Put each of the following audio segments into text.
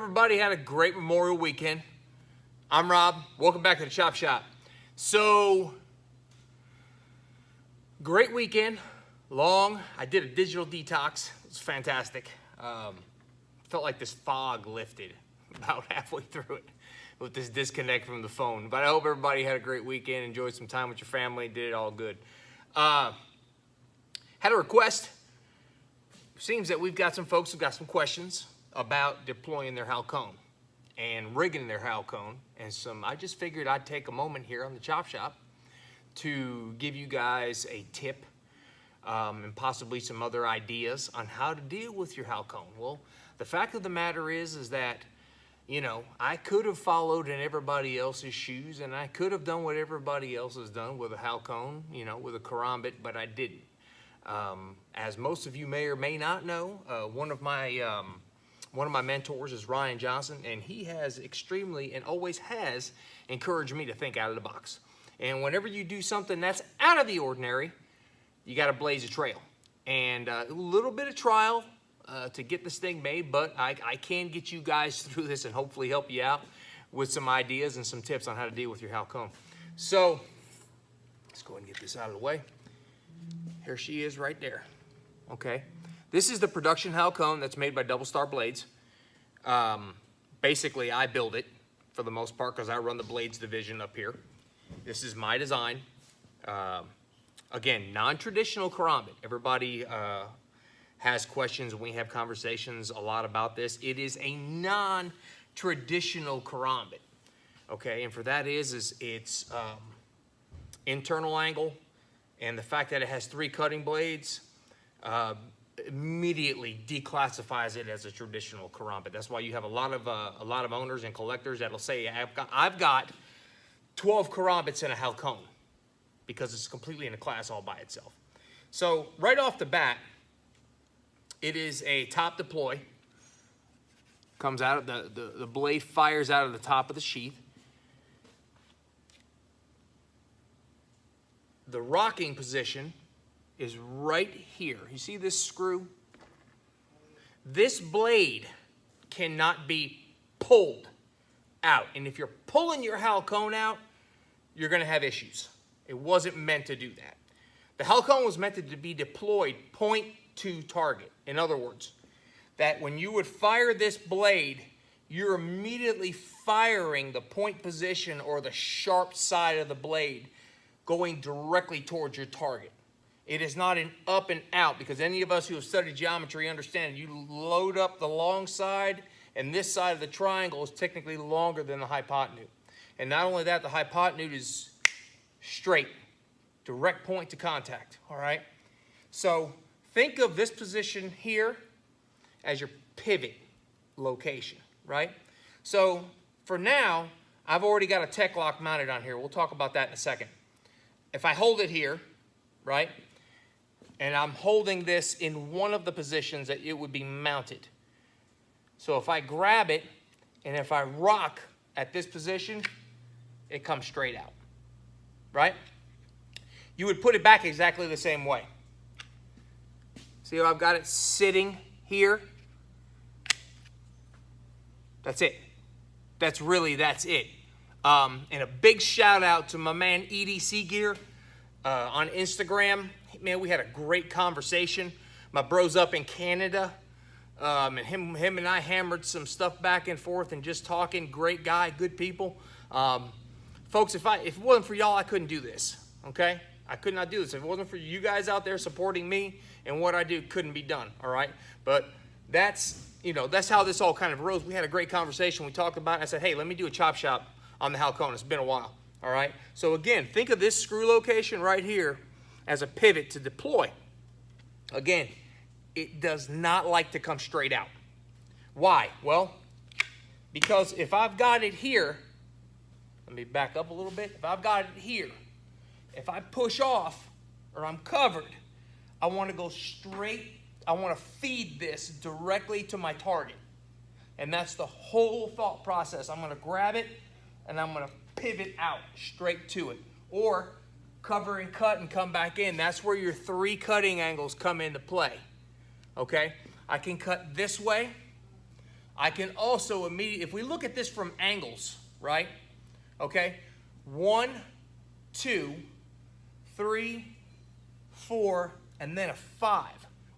everybody had a great Memorial weekend. I'm Rob. Welcome back to the Chop Shop. So, great weekend. Long. I did a digital detox. It was fantastic. Felt like this fog lifted about halfway through it with this disconnect from the phone. But I hope everybody had a great weekend, enjoyed some time with your family, did it all good. Had a request. Seems that we've got some folks who've got some questions about deploying their Halcon and rigging their Halcon. And I just figured I'd take a moment here on the Chop Shop to give you guys a tip and possibly some other ideas on how to deal with your Halcon. Well, the fact of the matter is that, you know, I could have followed in everybody else's shoes, and I could have done what everybody else has done with a Halcon, you know, with a karambit, but I didn't. As most of you may or may not know, one of my mentors is Ryan Johnson, and he has extremely and always has encouraged me to think out of the box. And whenever you do something that's out of the ordinary, you got to blaze a trail. And a little bit of trial to get this thing made, but I can get you guys through this and hopefully help you out with some ideas and some tips on how to deal with your Halcon. So let's go ahead and get this out of the way. Here she is right there. Okay. This is the production Halcon that's made by Double Star Blades. Basically, I build it for the most part because I run the blades division up here. This is my design. Again, non-traditional karambit. Everybody has questions and we have conversations a lot about this. It is a non-traditional karambit. Okay, and for that is its internal angle and the fact that it has 3 cutting blades immediately declassifies it as a traditional karambit. That's why you have a lot of owners and collectors that'll say, I've got 12 karambits in a Halcon, because it's completely in a class all by itself. So right off the bat, it is a top deploy. Comes out of the blade fires out of the top of the sheath. The rocking position is right here. You see this screw? This blade cannot be pulled out. And if you're pulling your Halcon out, you're going to have issues. It wasn't meant to do that. The Halcon was meant to be deployed point to target. In other words, that when you would fire this blade, you're immediately firing the point position or the sharp side of the blade going directly towards your target. It is not an up and out, because any of us who have studied geometry understand you load up the long side, and this side of the triangle is technically longer than the hypotenuse. And not only that, the hypotenuse is straight, direct point to contact, all right? So think of this position here as your pivot location, right? So for now, I've already got a tech lock mounted on here. We'll talk about that in a second. If I hold it here, right, and I'm holding this in one of the positions that it would be mounted. So if I grab it, and if I rock at this position, it comes straight out, right? You would put it back exactly the same way. See how I've got it sitting here? That's it. That's it. And a big shout out to my man EDC Gear on Instagram. Man, we had a great conversation. My bro's up in Canada, and him and I hammered some stuff back and forth and just talking. Great guy, good people. Folks, if it wasn't for y'all, I couldn't do this, okay? I could not do this. If it wasn't for you guys out there supporting me and what I do, couldn't be done, all right? But that's how this all kind of arose. We had a great conversation. We talked about it. I said, hey, let me do a chop shop on the Halcon. It's been a while, all right? So again, think of this screw location right here as a pivot to deploy. Again, it does not like to come straight out. Why? Well, because if I've got it here, let me back up a little bit. If I've got it here, if I push off or I'm covered, I want to go straight. I want to feed this directly to my target. And that's the whole thought process. I'm going to grab it and I'm going to pivot out straight to it. Or cover and cut and come back in. That's where your 3 cutting angles come into play. Okay? I can cut this way. I can also immediately, if we look at this from angles, right? Okay, 1, 2, 3, 4, and then a 5.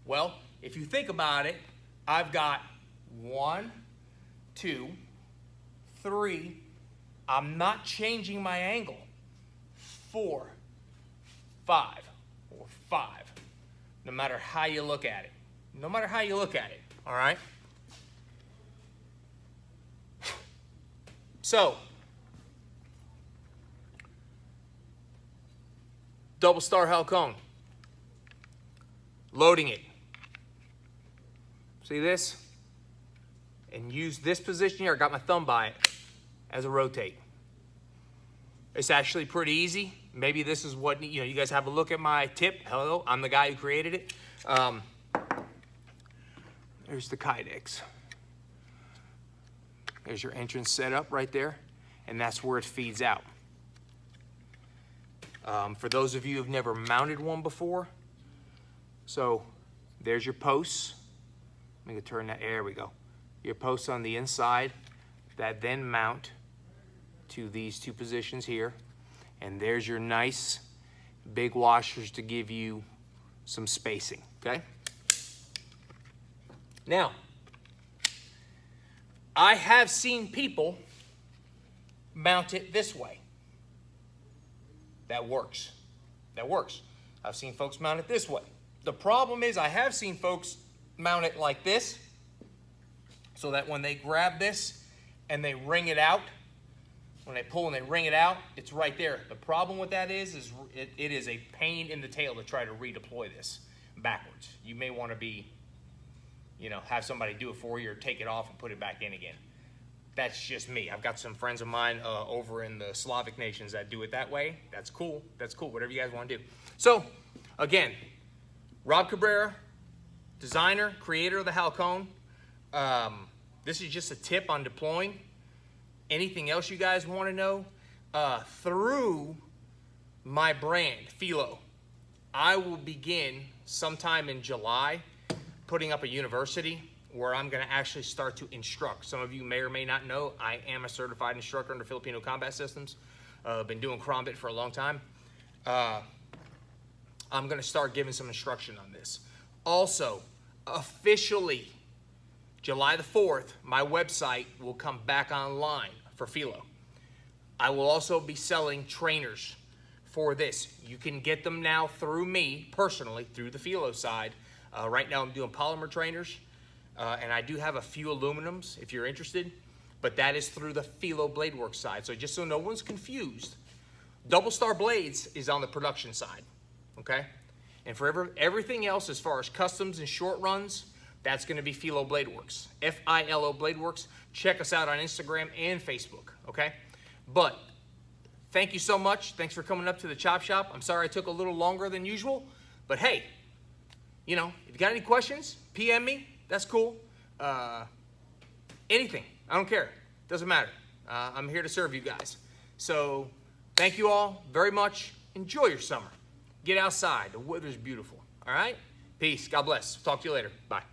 Well, if you think about it, I've got 1, 2, 3. I'm not changing my angle. 4, 5, or 5. No matter how you look at it. No matter how you look at it, all right? So, double star Halcon. Loading it. See this? And use this position here. I got my thumb by it as a rotate. It's actually pretty easy. Maybe this is what, you guys have a look at my tip. Hello, I'm the guy who created it. There's the Kydex. There's your entrance setup right there, and that's where it feeds out. For those of you who've never mounted one before, so there's your posts. Let me turn that, there we go. Your posts on the inside that then mount to these two positions here. And there's your nice big washers to give you some spacing, okay? Now, I have seen people mount it this way. That works. That works. I've seen folks mount it this way. The problem is I have seen folks mount it like this, so that when they grab this and they wring it out, when they pull and they wring it out, it's right there. The problem with that is it is a pain in the tail to try to redeploy this backwards. You may want to be, have somebody do it for you or take it off and put it back in again. That's just me. I've got some friends of mine over in the Slavic nations that do it that way. That's cool. That's cool. Whatever you guys want to do. So, again, Rob Cabrera, designer, creator of the Halcon. This is just a tip on deploying. Anything else you guys want to know? Through my brand, Filo, I will begin sometime in July putting up a university where I'm going to actually start to instruct. Some of you may or may not know, I am a certified instructor under Filipino Combat Systems. I've been doing combat for a long time. I'm going to start giving some instruction on this. Also, officially, July the 4th, my website will come back online for Filo. I will also be selling trainers for this. You can get them now through me, personally, through the Filo side. Right now I'm doing polymer trainers, and I do have a few aluminums if you're interested, but that is through the Filo Blade Works side. So just so no one's confused, Double Star Blades is on the production side, okay? And for everything else as far as customs and short runs, that's going to be Filo Blade Works, F-I-L-O Blade Works. Check us out on Instagram and Facebook, okay? But thank you so much. Thanks for coming up to the Chop Shop. I'm sorry I took a little longer than usual, but hey, if you got any questions, PM me. That's cool. Anything. I don't care. Doesn't matter. I'm here to serve you guys. So thank you all very much. Enjoy your summer. Get outside. The weather's beautiful. All right? Peace. God bless. Talk to you later. Bye.